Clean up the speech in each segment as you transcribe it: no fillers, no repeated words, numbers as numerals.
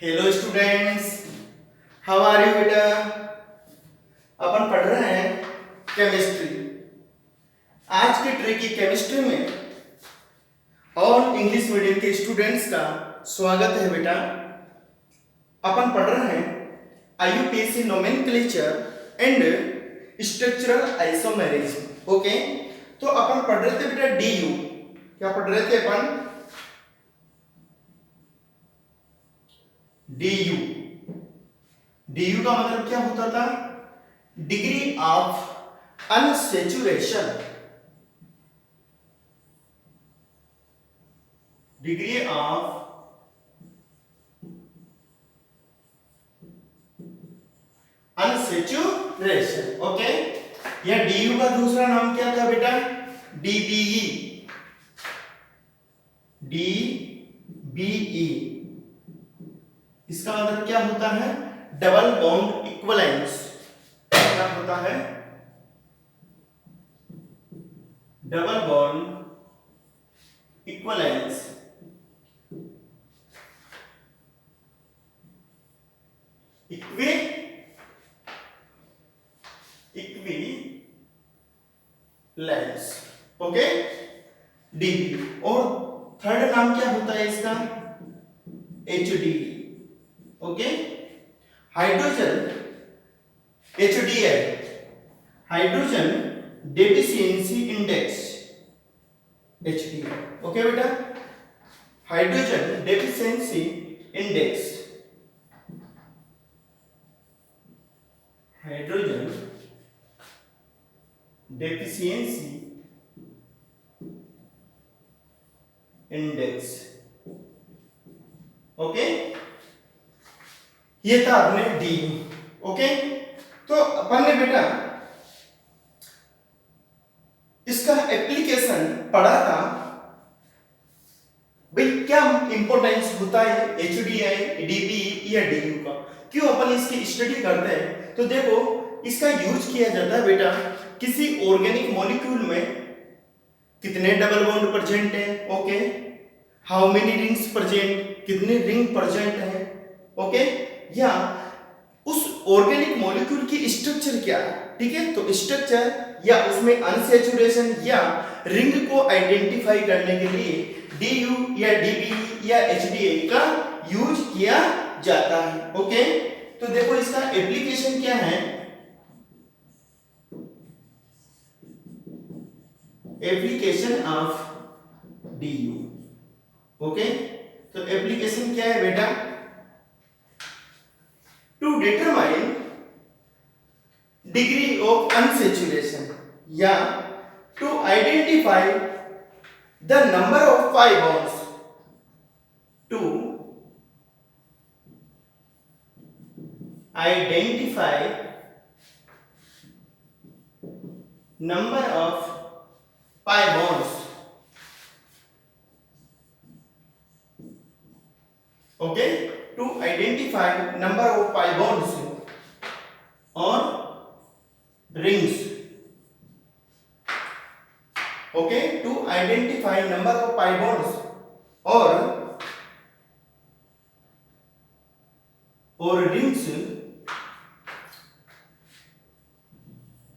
Hello students, how are you बेटा। अपन पढ़ रहे हैं केमिस्ट्री। आज की ट्रिकी केमिस्ट्री में और इंग्लिश मीडियम के स्टूडेंट्स का स्वागत है बेटा। अपन पढ़ रहे हैं IUPAC nomenclature and structural isomerism. Okay, तो अपन पढ़ रहे थे बेटा डीयू। क्या पढ़ रहे थे अपन? डीयू। डीयू का मतलब क्या होता था? Degree of unsaturation. Degree of unsaturation. Okay, या डीयू का दूसरा नाम क्या था बेटा? डीबीई। डीबीई इसका मतलब क्या होता है? Double bond equivalence. क्या होता है? Double bond equivalence. Equivalence. Okay, DB. और थर्ड नाम क्या होता है इसका? HD. Okay, hydrogen HDL, hydrogen deficiency index, HDL. Okay बेटा, hydrogen deficiency index, hydrogen deficiency index. Okay, ये था अपने डी। ओके, तो अपन ने बेटा इसका एप्लीकेशन पढ़ा था। भाई क्या इंपॉर्टेंस होता है एचडीआई, डीबी या डीयू का? क्यों अपन इसकी स्टडी करते हैं? तो देखो, इसका यूज किया जाता है बेटा किसी ऑर्गेनिक मॉलिक्यूल में कितने डबल बॉन्ड प्रेजेंट है। Okay, how many rings present, कितने रिंग प्रेजेंट है। ओके, या उस ऑर्गेनिक मॉलिक्यूल की स्ट्रक्चर क्या है। ठीक है, तो स्ट्रक्चर या उसमें अनसैचुरेशन या रिंग को आइडेंटिफाई करने के लिए डीयू या डीबी या एचडीए का यूज किया जाता है। ओके, तो देखो इसका एप्लीकेशन क्या है? Application of DU. ओके, तो एप्लीकेशन क्या है बेटा? To determine degree of unsaturation या to identify the number of pi bonds, to identify number of pi bonds. Okay, to identify number of pi bonds on rings. Okay, to identify number of pi bonds or rings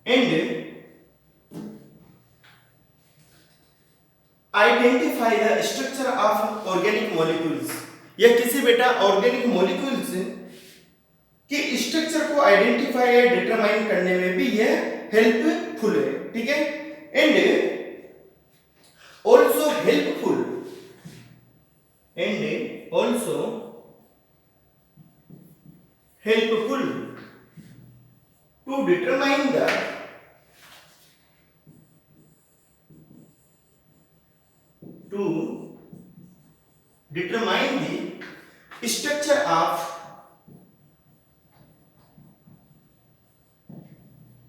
and identify the structure of organic molecules। या किसी बेटा organic molecules के structure को identify या determine करने में भी यह हेल्पफुल है। ठीक है, and also helpful to determine the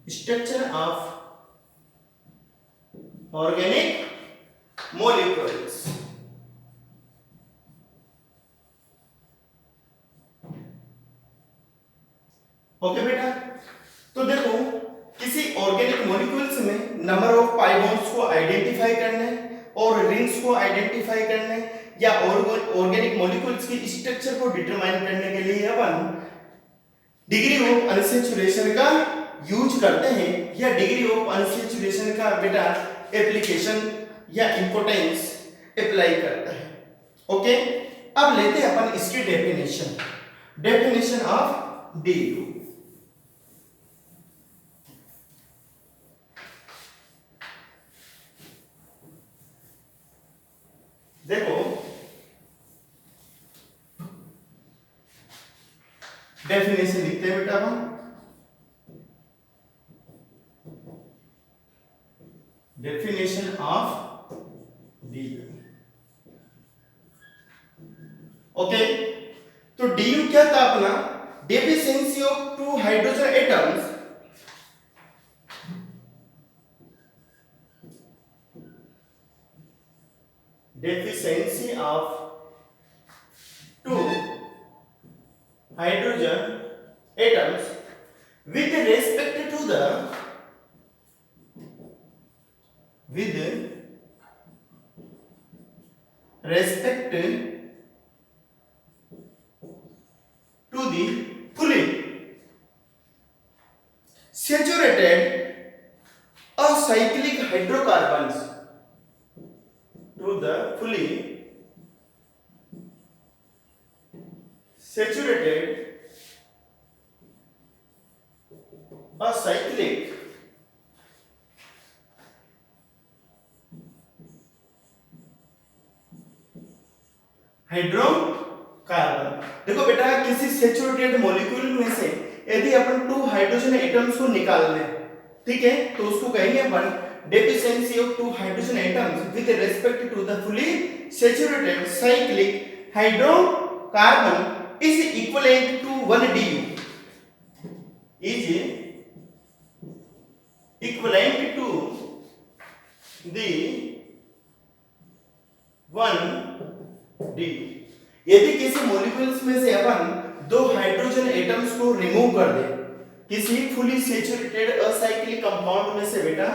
structure of organic molecules। Okay बेटा, तो देखो किसी ऑर्गेनिक मॉलिक्यूल्स में नंबर ऑफ पाई बॉन्ड्स को आइडेंटिफाई करने और रिंग्स को आइडेंटिफाई आइडेंटिफाई करने या ऑर्गेनिक मॉलिक्यूल्स की स्ट्रक्चर को डिटरमाइन करने के लिए अपन डिग्री ऑफ अनसैचुरेशन का यूज करते हैं या डिग्री ऑफ अनसैचुरेशन का बेटा एप्लीकेशन या इंपॉर्टेंस अप्लाई करते हैं। ओके, अब लेते हैं अपन इसकी डेफिनेशन ऑफ DU। देखो डेफिनेशन लिखते हैं बेटा हम। Definition of DU। ओके, तो DU क्या था अपना? Deficiency of two hydrogen atoms deficiency of two hydrogen atoms with respect to the fully saturated acyclic hydrocarbons to the fully saturated acyclic hydrocarbon. देखो बेटा, किसी सैचुरेटेड मॉलिक्यूल में से यदि अपन टू हाइड्रोजन एटम्स को निकाल लें, ठीक है, तो उसको कहेंगे अपन deficiency of two hydrogen atoms with respect to the fully saturated cyclic hydrocarbon is equivalent to 1 DU, is equivalent to the 1 DU। यदि किसी मॉलिक्यूल्स में से अपन दो हाइड्रोजन एटम्स को रिमूव कर दें किसी फुली सैचुरेटेड असाइक्लिक कंपाउंड में से बेटा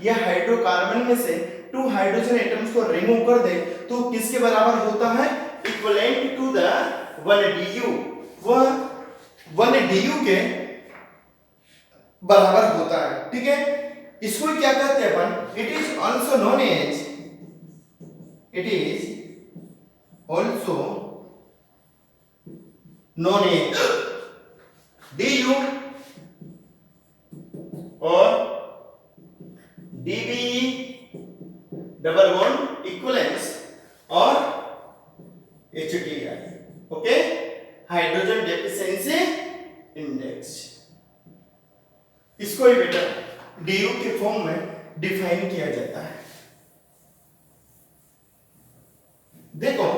या हाइड्रोकार्बन में से टू हाइड्रोजन एटम्स को रिमूव कर दे तो किसके बराबर होता है? Equivalent to the 1 DU। वह 1 DU के बराबर होता है, ठीक है। इसको क्या कहते हैं अपन? It is also known as DU और DBE डबल बॉन्ड इक्विवेलेंस और HDI। Okay, hydrogen deficiency index. इसको ही बेटा DU के फॉर्म में डिफाइन किया जाता है। देखो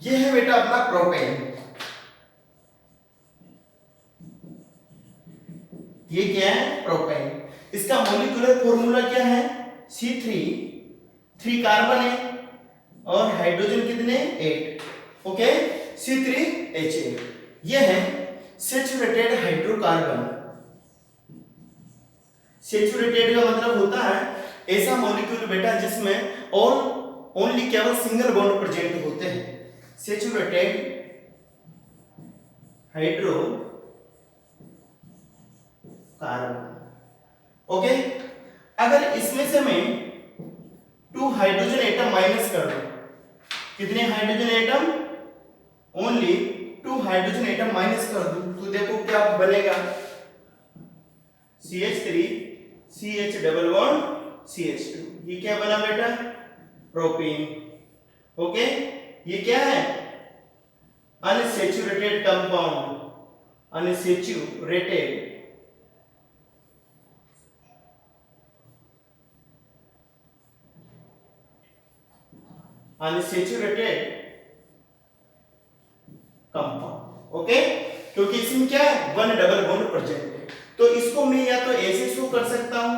ये है बेटा अपना प्रोपेन। ये क्या है? प्रोपेन। इसका मॉलिक्यूलर फॉर्मूला क्या है? C3, 3 कार्बन है और हाइड्रोजन कितने? 8। Okay, C3H8। ये है सैचुरेटेड हाइड्रोकार्बन। सैचुरेटेड का मतलब होता है ऐसा मॉलिक्यूल बेटा जिसमें और ओनली केवल सिंगल बॉन्ड प्रेजेंट होते हैं। Saturated hydrocarbon. ओके, अगर इसमें से मैं 2 हाइड्रोजन एटम माइनस कर दूं, कितने hydrogen atom? Only 2 hydrogen atom minus कर दूं तो देखो क्या बनेगा? CH3 CH double bond CH2। ये क्या बना बेटा? प्रोपेन। ओके, ये क्या है? Unsaturated compound. Unsaturated compound. Okay, क्योंकि इसमें क्या है? 1 डबल बॉन्ड प्रेजेंट है। तो इसको मैं या तो ऐसे शो कर सकता हूं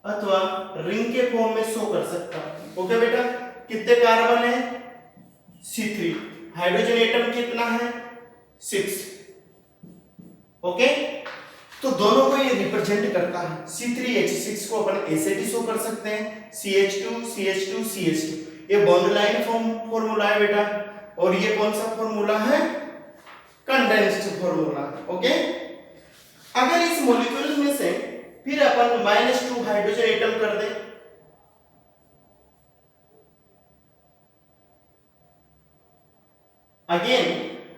अथवा रिंग के फॉर्म में शो कर सकता हूं। ओके बेटा, कितने कार्बन है? C3। हाइड्रोजन एटम कितना है? 6। ओके, तो दोनों को ये रिप्रेजेंट करता है। C3H6 को अपन ऐसे भी शो कर सकते हैं, CH2 CH2 CH2। ये बॉन्ड लाइन फॉर्मूला है बेटा, और ये कौन सा फॉर्मूला है? Condensed formula. ओके, अगर इस मॉलिक्यूल में से फिर अपन -2 हाइड्रोजन एटम कर दें, अगेन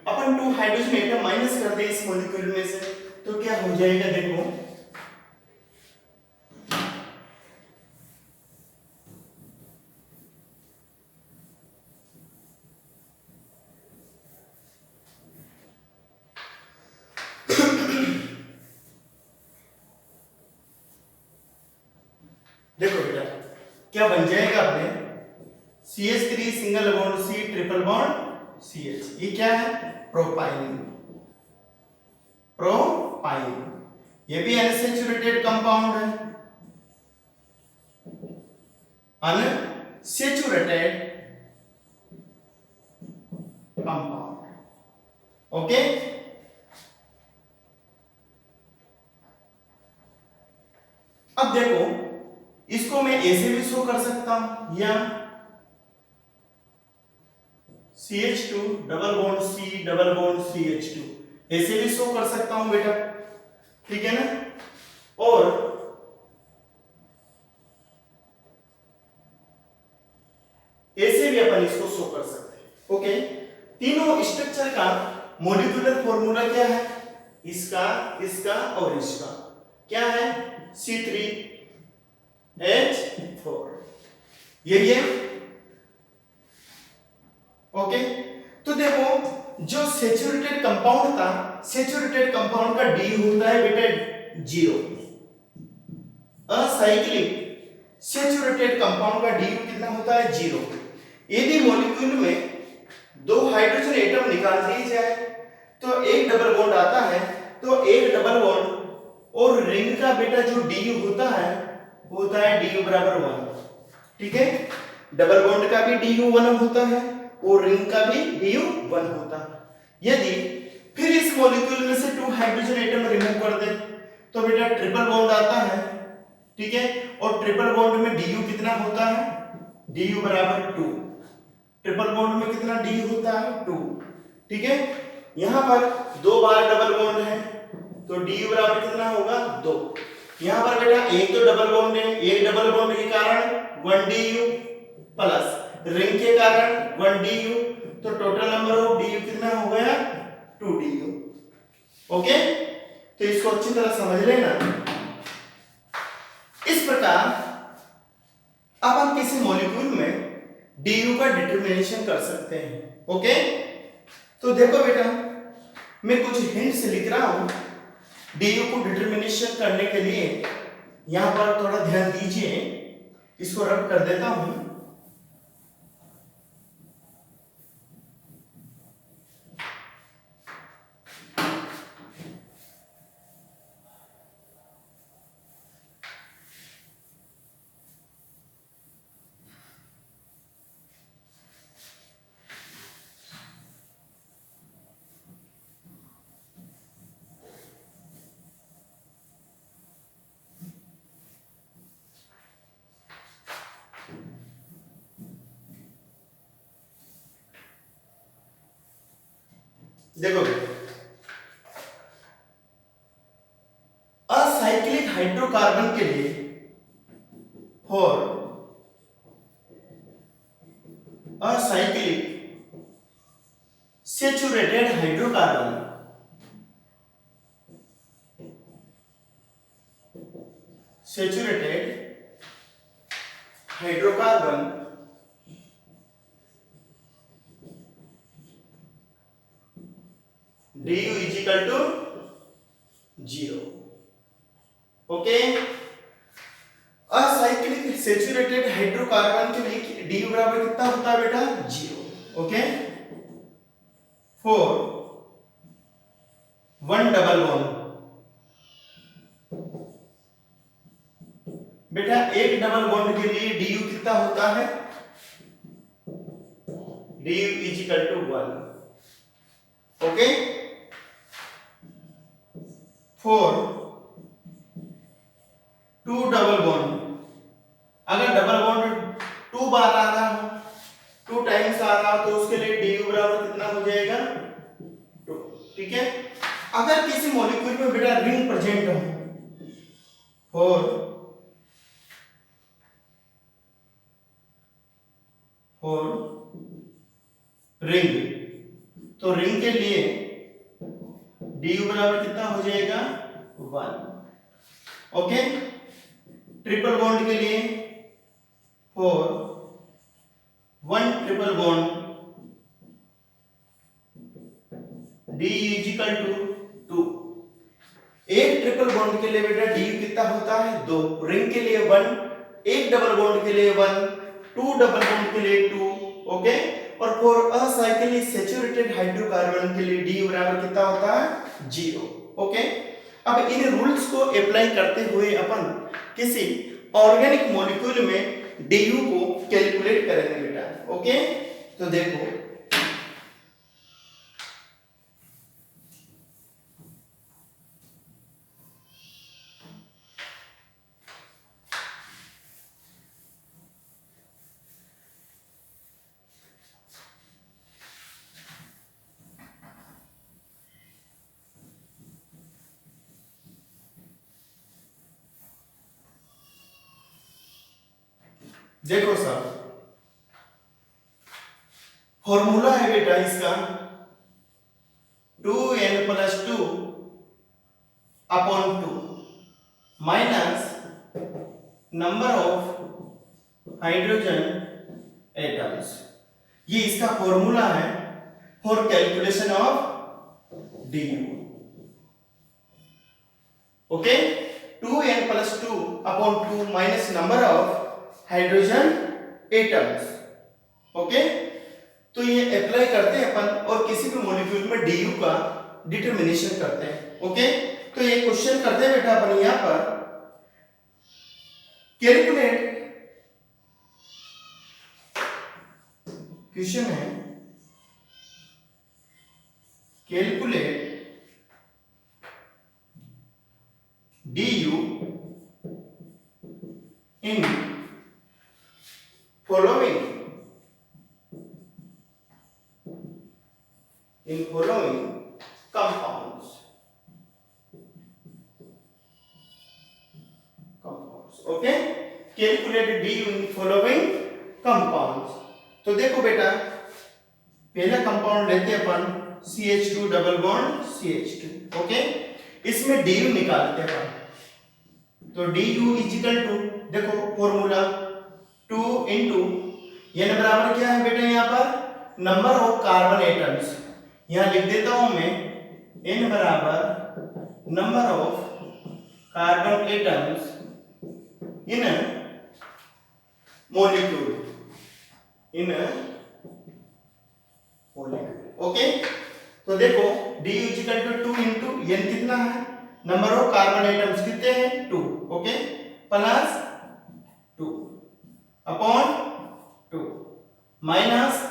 अपन 2 हाइड्रोजन एटम माइनस कर दें इस मॉलिक्यूल में से, तो क्या हो जाएगा? देखो, देखो बेटा क्या बन जाएगा अपने? CH3 single bond C triple bond CH। ये क्या है? प्रोपाइन। प्रोपाइन ये भी अनसैचुरेटेड कंपाउंड है, अनसैचुरेटेड कंपाउंड। ओके, अब देखो इसको मैं ऐसे भी शो कर सकता हूं, या CH2 double bond C double bond CH2 ऐसे भी शो कर सकता हूं बेटा, ठीक है ना? और ऐसे भी अपन इसको शो कर सकते हैं। ओके, तीनों स्ट्रक्चर का मॉलिक्यूलर फॉर्मूला क्या है? इसका, इसका और इसका क्या है? C3H4, यही है। ओके, तो देखो जो सैचुरेटेड कंपाउंड था, सैचुरेटेड कंपाउंड का डी होता है बेटा 0। असाइक्लिक सैचुरेटेड कंपाउंड का डी कितना होता है? 0। यदि मॉलिक्यूल में 2 हाइड्रोजन एटम निकाल दिए जाए तो एक डबल बॉन्ड आता है, तो एक डबल बॉन्ड और रिंग का बेटा जो डी होता है डी बराबर 1। ठीक है, डबल बॉन्ड का भी डी 1 होता है और रिंग का भी डी 1 होता है। यदि फिर इस मॉलिक्यूल में से 2 हाइड्रोजन एटम रिमूव कर दे तो बेटा ट्रिपल बॉन्ड आता है, ठीक है, और ट्रिपल बॉन्ड में डी कितना होता है? डी बराबर 2। ट्रिपल बॉन्ड में कितना डी होता है? 2। ठीक है, यहां पर 2 बार डबल बॉन्ड है तो डी बराबर कितना होगा? 2। यहां पर बेटा एक तो डबल बॉन्ड है, एक डबल बॉन्ड के कारण 1 डी प्लस रिंग के कारण 1 डी, तो टोटल नंबर ऑफ डी कितना हो गया? 2 डी। ओके, तो इसको अच्छी तरह समझ लेना। इस प्रकार अपन किसी मॉलिक्यूल में डी का डिटरमिनेशन कर सकते हैं। ओके, तो देखो बेटा मैं कुछ हिंट्स लिख रहा हूं डी को डिटरमिनेशन करने के लिए, यहां पर थोड़ा ध्यान दीजिए, इसको रब कर देता हूं। देखो असाइक्लिक हाइड्रोकार्बन के लिए for acyclic saturated hydrocarbon, saturated hydrocarbon du is equal to 0। Okay, acyclic saturated hydrocarbon के लिए du बराबर कितना होता है बेटा? 0। ओके, फॉर 1 डबल बॉन्ड, बेटा एक डबल बॉन्ड के लिए du कितना होता है? du is equal to 1। Okay, for two double bond, अगर डबल बॉन्ड 2 बार आ रहा हो, 2 टाइम्स आ रहा हो, तो उसके लिए du बराबर कितना हो जाएगा 2। ठीक है, अगर किसी मॉलिक्यूल में बेटा रिंग प्रेजेंट हो फॉर रिंग, तो रिंग के लिए du बराबर कितना हो जाएगा 1। ओके, ट्रिपल बॉन्ड के लिए for 1 triple bond du is equal to 2। एक ट्रिपल बॉन्ड के लिए बेटा du कितना होता है 2, रिंग के लिए 1, एक डबल बॉन्ड के लिए 1, 2 डबल बॉन्ड के लिए 2। ओके, और फॉर असाइक्लिक सैचुरेटेड हाइड्रोकार्बन के लिए du बराबर कितना होता है 0। ओके, अब इन रूल्स को अप्लाई करते हुए अपन किसी ऑर्गेनिक मॉलिक्यूल में du को कैलकुलेट करेंगे बेटा। ओके, तो देखो देखो सर, फॉर्मूला है बेटा इसका 2n+2 upon 2 minus number of hydrogen atoms, ये इसका फॉर्मूला है for calculation of du। Okay, 2n+2 upon 2 minus number of hydrogen atoms. Okay, तो ये अप्लाई करते हैं अपन और किसी भी मॉलिक्यूल में du का डिटरमिनेशन करते हैं। ओके, तो ये क्वेश्चन करते हैं बेटा अपन यहां पर कैलकुलेट, क्वेश्चन है calculate du in following compounds। Okay, calculate du in following compounds। तो देखो बेटा, पहला कंपाउंड लेते हैं अपन CH2 double bond CH2। Okay, इसमें du निकालते हैं अपन, तो du इज इक्वल टू, देखो फॉर्मूला 2 इंटू n बराबर क्या है बेटा, यहां पर नंबर ऑफ कार्बन एटम्स, यहां लिख देता हूं मैं n बराबर number of carbon atoms in molecule, okay, तो देखो du is equal to 2 into n कितना है, नंबर ऑफ कार्बन एटम्स कितने हैं 2। Okay, plus 2 upon 2 minus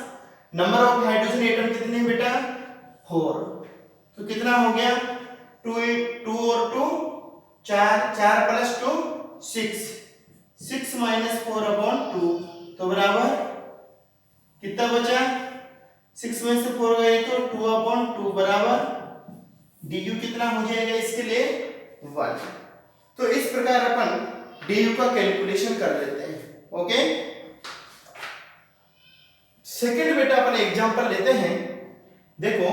number of hydrogen atom कितने हैं बेटा 4, तो कितना हो गया 2 और 2 4, 4 प्लस 2 6, 6 माइनस 4 अपॉन 2, तो बराबर कितना बचा, 6 में से 4 गए तो 2 अपॉन 2 बराबर du कितना हो जाएगा इसके लिए 1। तो इस प्रकार अपन du का कैलकुलेशन कर लेते हैं। ओके, सेकंड बेटा अपन एग्जांपल लेते हैं, देखो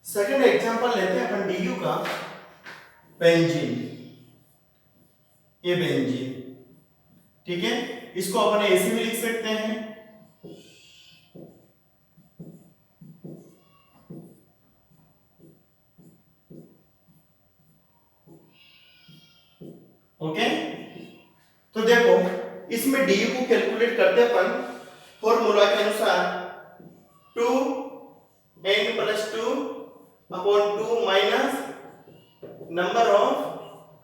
सेकंड एग्जांपल लेते हैं अपन du का, बेंजीन, ये बेंजीन, ठीक है, इसको अपन ऐसे भी लिख सकते हैं, ओके, तो देखो इसमें du को कैलकुलेट करते अपन फॉर्मूला के अनुसार 2 n plus 2 upon 2 minus number of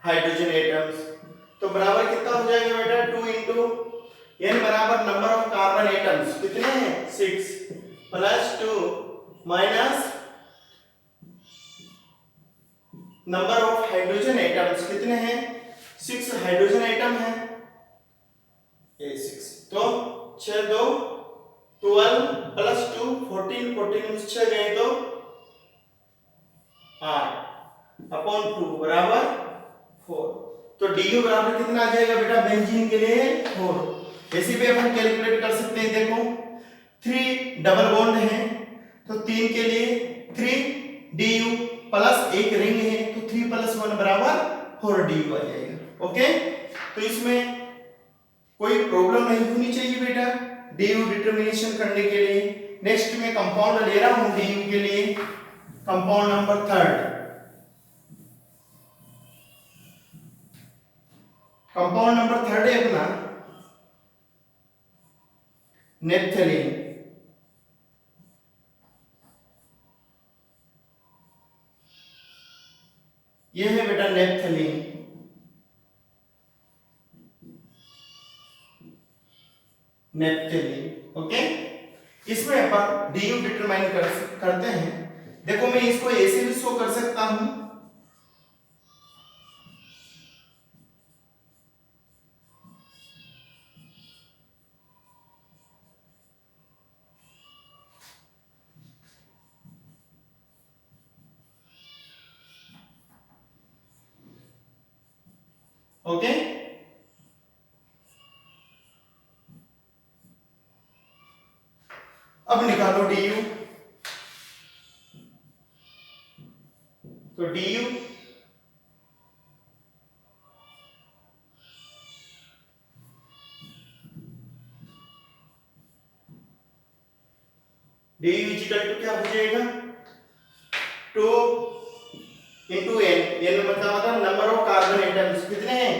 hydrogen atoms. तो बराबर कितना हो जाएगा बेटा 2 इंटू n बराबर नंबर ऑफ कार्बन एटम्स कितने हैं 6 plus 2 minus number of hydrogen atoms कितने हैं 6 हाइड्रोजन एटम है ये 6। तो 6 2 12 प्लस 2 14 14 में 6 गए तो 8 अपॉन 2 बराबर 4। तो du बराबर कितना आ जाएगा बेटा बेंजीन के लिए 4। ऐसे भी अपन कैलकुलेट कर सकते हैं। देखो 3 डबल बॉन्ड है तो 3 के लिए 3 du प्लस एक रिंग है तो 3 प्लस 1 बराबर 4 du आ जाएगा। ओके तो इसमें कोई प्रॉब्लम नहीं होनी चाहिए बेटा du डिटरमिनेशन करने के लिए। नेक्स्ट में कंपाउंड ले रहा हूं du के लिए कंपाउंड नंबर 3। कंपाउंड नंबर 3 है अपना नेप्थलीन। ये है बेटा नेप्थलीन। नेप्थलीन ओके इसमें अपन du डिटरमाइन करते हैं। देखो मैं इसको ऐसे भी शो कर सकता हूं ओके अब निकालो du। तो du du इक्वल टू क्या हो जाएगा 2 इंटू n मतलब नंबर ऑफ कार्बन एटम्स कितने हैं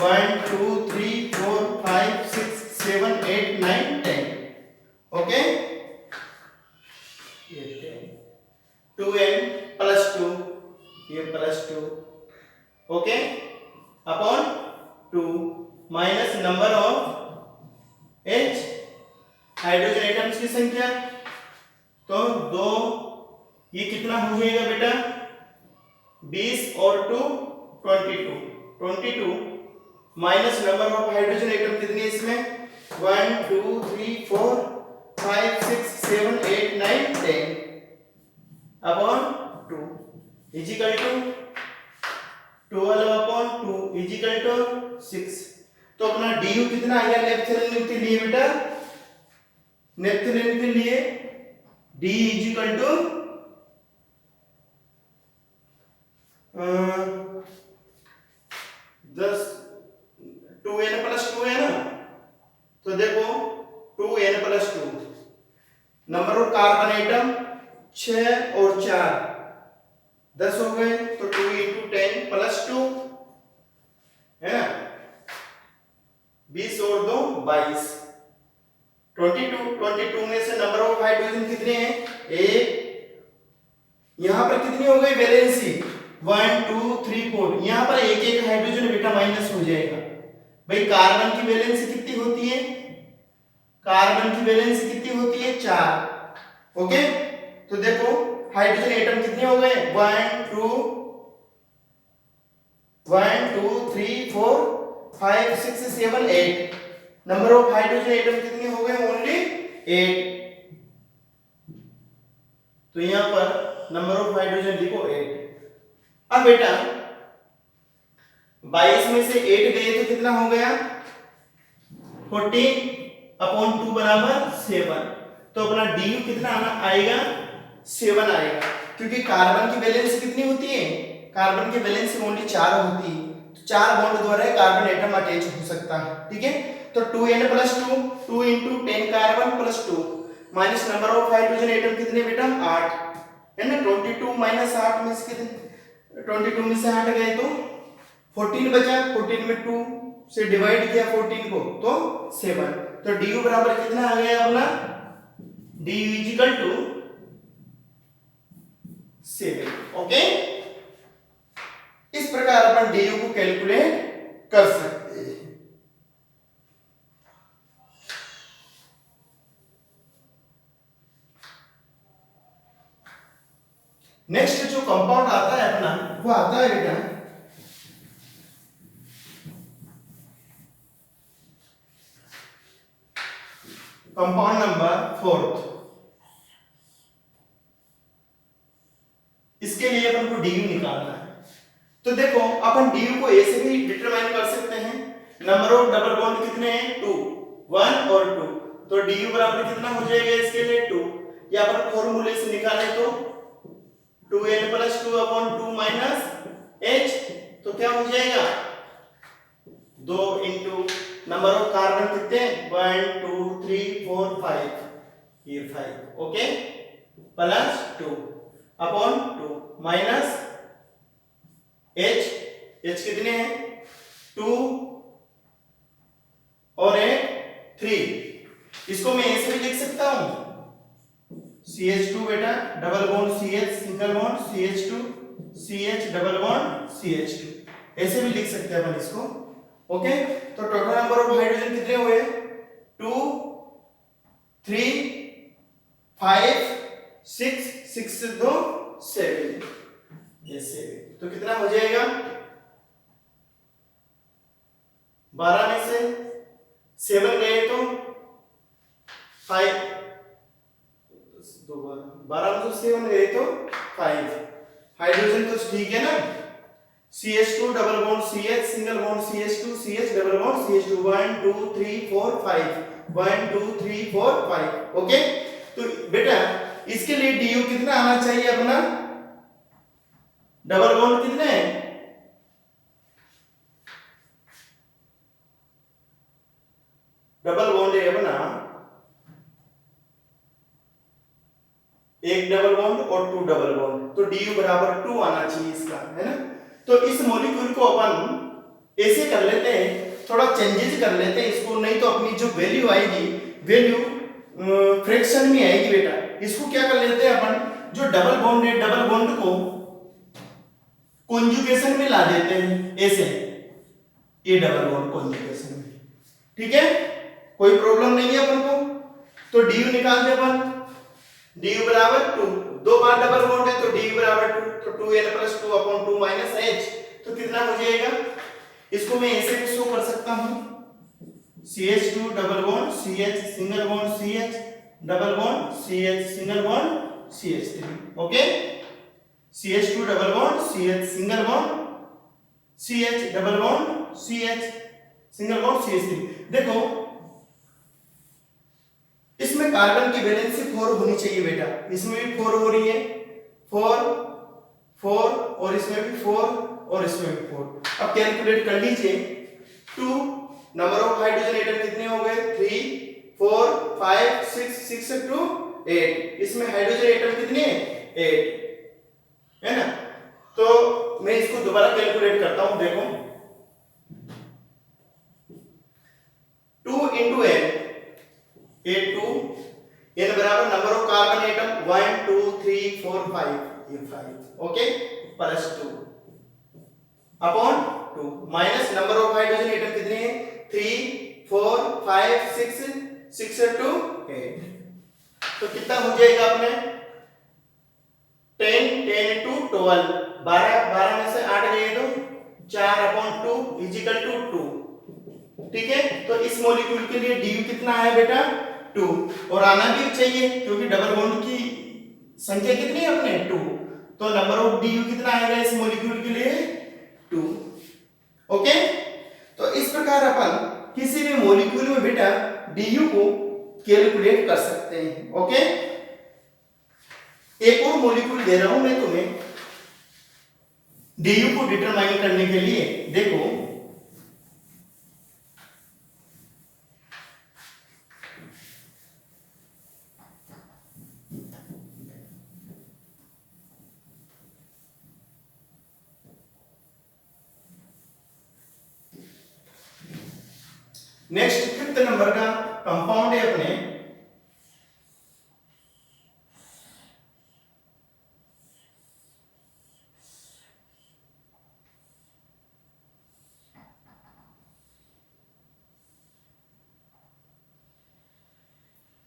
1 2 3 4 5 6 7 8 9 10 ओके ये 2n प्लस 2 ये plus 2 okay upon 2 minus number of h hydrogen atoms की संख्या। तो 2 ये कितना हो जाएगा बेटा 20 और 2 22 minus number of hydrogen atom कितने इसमें 1 2 3 4 5 6 7 8 9 10 upon 2 is equal to 12 upon 2 is equal to 6। तो अपना du कितना आएगा नेप्थलीन के लिए बेटा नेप्थलीन के लिए d is equal to 10 2n plus 2 है ना। तो देखो 2n plus 2 number of carbon atom 6 और 4 10 हो गए तो 2 इंटू 10 प्लस 2 है ना 20 और 2 22 22 में से नंबर ऑफ हाइड्रोजन कितने हैं एक। यहां पर कितनी हो गई वैलेंसी 1 2 3 4 यहां पर एक एक हाइड्रोजन बेटा माइनस हो जाएगा। भाई कार्बन की वैलेंसी कितनी होती है कार्बन की वैलेंसी कितनी होती है 4 ओके। तो देखो हाइड्रोजन एटम कितने हो गए 1 2 3 4 5 6 7 8 नंबर ऑफ हाइड्रोजन एटम कितने हो गए ओनली 8। तो यहां पर नंबर ऑफ हाइड्रोजन लिखो 8। अब बेटा 22 में से 8 गए तो कितना हो गया 14 अपॉन 2 बराबर 7। तो अपना du कितना आएगा 7 आएगा क्योंकि कार्बन की वैलेंसी कितनी होती है कार्बन की वैलेंसी ओनली 4 होती है। तो 4 बॉन्ड द्वारा कार्बन एटम अटैच हो सकता है ठीक है। तो 2n plus 2 2 into 10 carbon plus 2 minus number of hydrogen atom कितने बेटा 8 है ना 22 माइनस 8 में से कितने 22 में से 8 गए तो 14 बचा 14 में 2 से डिवाइड किया 14 को तो 7। तो du बराबर कितना आ गया अपना du is equal to 7। Okay, इस प्रकार अपन डी को कैलकुलेट कर सकते हैं। नेक्स्ट जो कंपाउंड आता है अपना, वो आता है बेटा कंपाउंड नंबर 4। इसके लिए अपन को डीयू निकालना है। तो देखो अपन डीयू को ए से भी डिटरमाइन कर सकते हैं। नंबर ऑफ डबल बॉन्ड कितने हैं? 2, 1 और 2। तो डीयू बराबर कितना हो जाएगा इसके लिए? 2। या अपन फॉर्मूले से निकालें तो 2n + 2/2 - h, तो क्या हो जाएगा? 2 इंटू नंबर ऑफ कार्बन कितने? 1 2 3 4 5, ये 5। Okay, plus 2 upon 2 minus h कितने हैं? 2 और 3। इसको मैं ऐसे भी लिख सकता हूं, CH2 बेटा, double bond CH, single bond CH2, CH double bond CH2, ऐसे भी लिख सकते हैं अपन इसको। ओके, तो टोटल नंबर ऑफ हाइड्रोजन कितने हुए? 2 3 5 6, 6 से 2 7, ये 7। तो कितना हो जाएगा? 12 में से 7 गए तो 5, 12 में से 7 गए तो 5। हाइड्रोजन तो ठीक है ना? CH2 double bond CH, single bond CH2, CH double bond CH2, 1 2 3 4 5, 1 2 3 4 5। Okay, तो बेटा इसके लिए DU कितना आना चाहिए अपना? डबल बॉन्ड कितने हैं? डबल बॉन्ड है अपना एक डबल बॉन्ड और 2 डबल बॉन्ड, तो DU बराबर 2 आना चाहिए इसका, है ना? तो इस मॉलिक्यूल को अपन ऐसे कर लेते हैं, थोड़ा चेंजेस कर लेते हैं इसको, नहीं तो अपनी जो वैल्यू आएगी, वैल्यू फ्रैक्शन में आएगी बेटा। इसको क्या कर लेते हैं अपन, जो डबल बॉन्ड है, डबल बॉन्ड को कॉन्जुगेशन में ला देते हैं ऐसे, ये डबल बॉन्ड कॉन्जुगेशन में। ठीक है, कोई प्रॉब्लम नहीं है अपन को। तो DU निकालते अपन, DU बराबर 2, 2 बार डबल बॉन्ड है तो DU बराबर 2, तो 2n + 2/2 - h, तो कितना हो जाएगा? इसको मैं ऐसे भी शो कर सकता हूं, CH2 double bond CH, single bond CH, double bond CH, single bond CH3। Okay, CH2 double bond CH, single bond CH, double bond CH, single bond CH3। देखो इसमें कार्बन की वैलेंसी 4 होनी चाहिए बेटा, इसमें भी 4 हो रही है, 4 4 और इसमें भी 4 और इसमें भी 4। अब कैलकुलेट कर लीजिए, 2 नंबर ऑफ हाइड्रोजन एटम कितने हो गए? 3 4 5 6, 6 से 2 8। इसमें हाइड्रोजन एटम कितने हैं? 8, है ना? तो मैं इसको दोबारा कैलकुलेट करता हूं, देखो 2 × n, A2, n बराबर नंबर ऑफ कार्बन एटम 1 2 3 4 5, ये 5। Okay, plus 2 upon 2 minus number of hydrogen atom कितने हैं? 3 4 5 6, 6 से 2 8। तो कितना हो जाएगा अपने? 10 10 × 12, 12 में से 8 गए तो 4/2 = 2। ठीक है, तो इस मॉलिक्यूल के लिए DU कितना आया बेटा? 2, और आना भी चाहिए क्योंकि डबल बॉन्ड की संख्या कितनी है अपने? 2, तो नंबर ऑफ DU कितना आएगा इस मॉलिक्यूल के लिए? 2। ओके, तो इस प्रकार अपन किसी भी मॉलिक्यूल में बेटा DU को कैलकुलेट कर सकते हैं। ओके, एक और मॉलिक्यूल दे रहा हूं मैं तुम्हें DU को डिटरमाइन करने के लिए। देखो नेक्स्ट 5th नंबर का कंपाउंड है अपने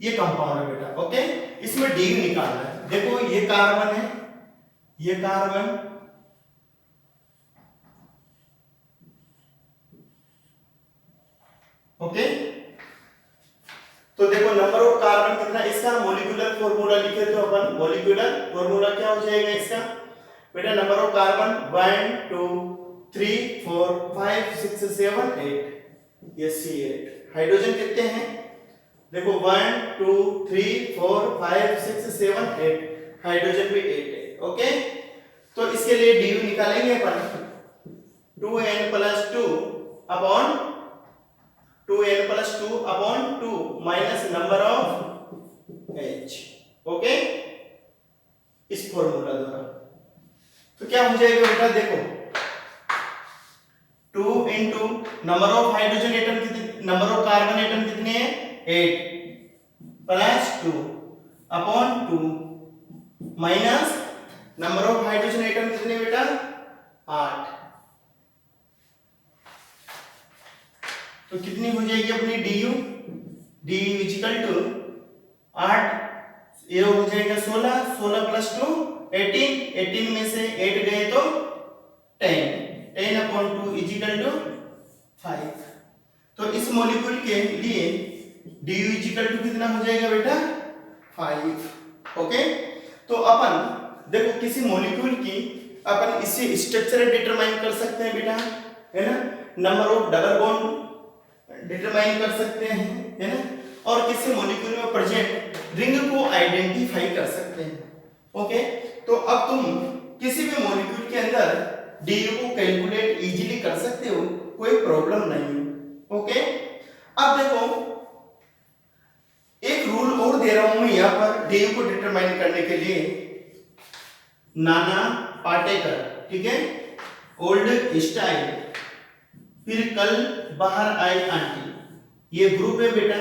ये कंपाउंड है बेटा। ओके, इसमें डी निकालना है। देखो ये कार्बन है, ये कार्बन, ओके। तो देखो नंबर ऑफ कार्बन कितना, इसका मॉलिक्यूलर फॉर्मूला लिखे तो अपन, मॉलिक्यूलर फॉर्मूला क्या हो जाएगा इसका बेटा, नंबर ऑफ कार्बन 1 2 3 4 5 6 7 8, ये C8। हाइड्रोजन कितने हैं देखो 1 2 3 4 5 6 7 8, हाइड्रोजन भी 8 है। ओके, तो इसके लिए du निकालेंगे अपन 2n + 2 upon 2n + 2 upon 2 minus number of H। Okay, इस फॉर्मूला द्वारा तो क्या हो जाएगा बेटा, देखो 2 into number of hydrogen atom कितने, नंबर ऑफ कार्बन एटम कितने हैं 8 plus 2 upon 2 minus number of hydrogen atom कितने बेटा 8। तो कितनी हो जाएगी अपनी du, du इक्वल टू 8, ये हो जाएगा 16, 16 + 2 18, 18 में से 8 गए तो 10, 10 अपॉन 2 इक्वल टू 5। तो इस मॉलिक्यूल के लिए du इक्वल टू कितना हो जाएगा बेटा 5। ओके, तो अपन देखो किसी मॉलिक्यूल की अपन इससे स्ट्रक्चर डिटरमाइन कर सकते हैं बेटा, है ना, number of double bond determine कर सकते हैं, है ना, और किसी मॉलिक्यूल में प्रेजेंट रिंग को आइडेंटिफाई कर सकते हैं। ओके, तो अब तुम किसी भी मॉलिक्यूल के अंदर du को कैलकुलेट इजीली कर सकते हो, कोई प्रॉब्लम नहीं है। ओके, अब देखो एक रूल और दे रहा हूं मैं यहां पर du को डिटरमाइन करने के लिए, नाना पाटेकर, ठीक है, ओल्ड स्टाइल, फिर कल बाहर आई आंटी, ये ग्रुप है बेटा।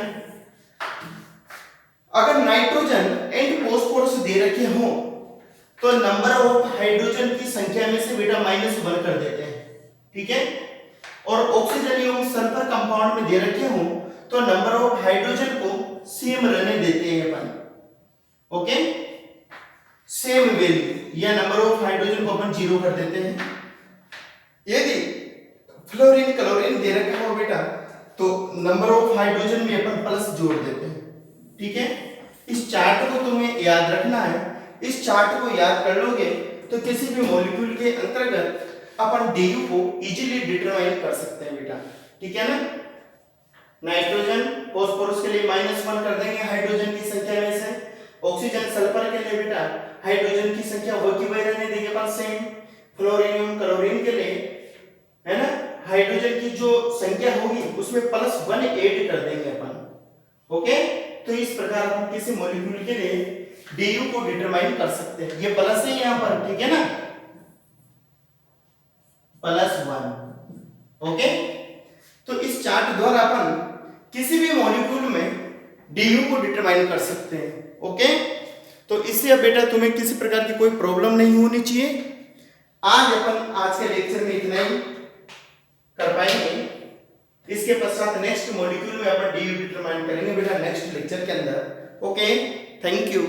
अगर नाइट्रोजन एंड फॉस्फोरस दे रखे हो तो नंबर ऑफ हाइड्रोजन की संख्या में से बेटा -1 कर देते हैं, ठीक है, और ऑक्सीजन एवं सल्फर कंपाउंड में दे रखे हो तो नंबर ऑफ हाइड्रोजन को सेम रहने देते हैं अपन। ओके, सेम वैल्यू या नंबर ऑफ हाइड्रोजन को अपन 0 कर देते हैं। यदि फ्लोरीन क्लोरीन दे रखा हो बेटा तो नंबर ऑफ हाइड्रोजन में अपन प्लस जोड़ देते हैं, ठीक है। इस चार्ट को तुम्हें याद रखना है, इस चार्ट को याद कर लोगे तो किसी भी मॉलिक्यूल के अंतर्गत अपन du को इजीली डिटरमाइन कर सकते हैं बेटा, ठीक है ना। नाइट्रोजन फॉस्फोरस के लिए -1 कर देंगे हाइड्रोजन की संख्या में से, ऑक्सीजन सल्फर के लिए बेटा हाइड्रोजन की संख्या वो की वही रहने देंगे अपन सेम, फ्लोरीन एवं क्लोरीन के लिए, है ना, हाइड्रोजन की जो संख्या होगी उसमें +1 ऐड कर देंगे अपन। ओके, तो इस प्रकार हम किसी मॉलिक्यूल के लिए du को डिटरमाइन कर सकते हैं। ये प्लस है यहां पर, ठीक है ना, +1। ओके, तो इस चार्ट द्वारा अपन किसी भी मॉलिक्यूल में du को डिटरमाइन कर सकते हैं। ओके, तो इससे अब बेटा तुम्हें किसी प्रकार की कोई प्रॉब्लम नहीं होनी चाहिए। आज के लेक्चर में इतना ही कर पाएंगे, इसके पश्चात नेक्स्ट मॉलिक्यूल में अपन du डिटरमाइन करेंगे बेटा नेक्स्ट लेक्चर के अंदर। Okay, thank you.